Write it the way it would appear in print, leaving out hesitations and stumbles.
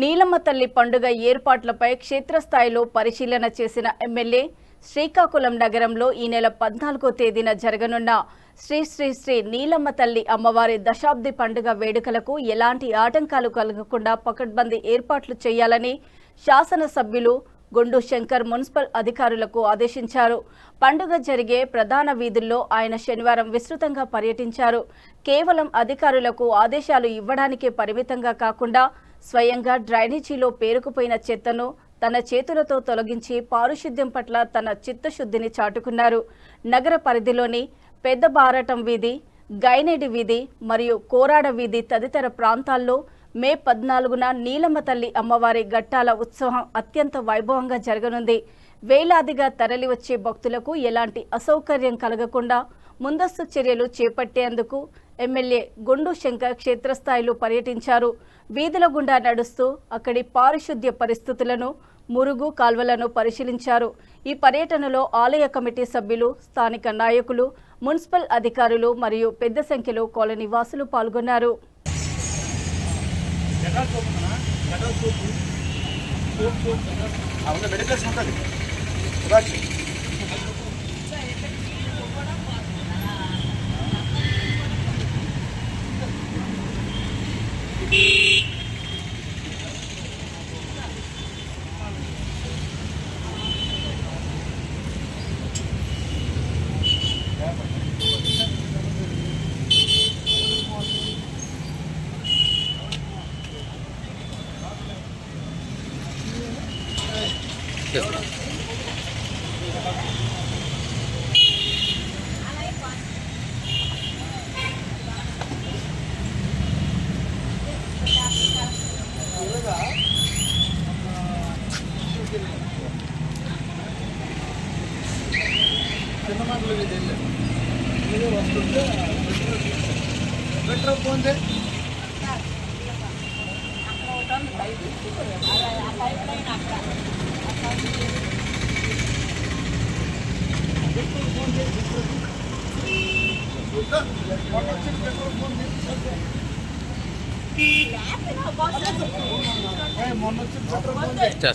నీలమ్మ తల్లి పండుగ ఏర్పాట్లపై క్షేత్రస్థాయిలో పరిశీలన చేసిన ఎమ్మెల్యే శ్రీకాకుళం నగరంలో ఈ నెల 14వ తేదీన జరగనున్న శ్రీ శ్రీ శ్రీ నీలమ్మ తల్లి అమ్మవారి దశాబ్ది పండుగ వేడుకలకు ఎలాంటి ఆటంకాలు కలగకుండా పకడ్బందీ ఏర్పాట్లు చేయాలని శాసనసభ్యులు గుండు శంకర్ మున్సిపల్ అధికారులకు ఆదేశించారు. పండుగ జరిగే ప్రధాన వీధుల్లో ఆయన శనివారం విస్తృతంగా పర్యటించారు. కేవలం అధికారులకు ఆదేశాలు ఇవ్వడానికే పరిమితంగా కాకుండా స్వయంగా డ్రైనేజీలో పేరుకుపోయిన చెత్తను తన చేతులతో తొలగించి పారిశుద్ధ్యం పట్ల తన చిత్తశుద్ధిని చాటుకున్నారు. నగర పరిధిలోని పెద్ద బారటం వీధి, గైనేడి వీధి మరియు కోరాడ వీధి తదితర ప్రాంతాల్లో మే 14న నీలమ్మ తల్లి అమ్మవారి ఘట్టాల ఉత్సవం అత్యంత వైభవంగా జరగనుంది. వేలాదిగా తరలివచ్చే భక్తులకు ఎలాంటి అసౌకర్యం కలగకుండా ముందస్తు చర్యలు చేపట్టేందుకు ఎమ్మెల్యే గుండు శంకర్ క్షేత్రస్థాయిలో పర్యటించారు. వీధుల గుండా నడుస్తూ అక్కడి పారిశుద్ధ్య పరిస్థితులను, మురుగు కాల్వలను పరిశీలించారు. ఈ పర్యటనలో ఆలయ కమిటీ సభ్యులు, స్థానిక నాయకులు, మున్సిపల్ అధికారులు మరియు పెద్ద సంఖ్యలో కాలనీ వాసులు పాల్గొన్నారు. చేస్తా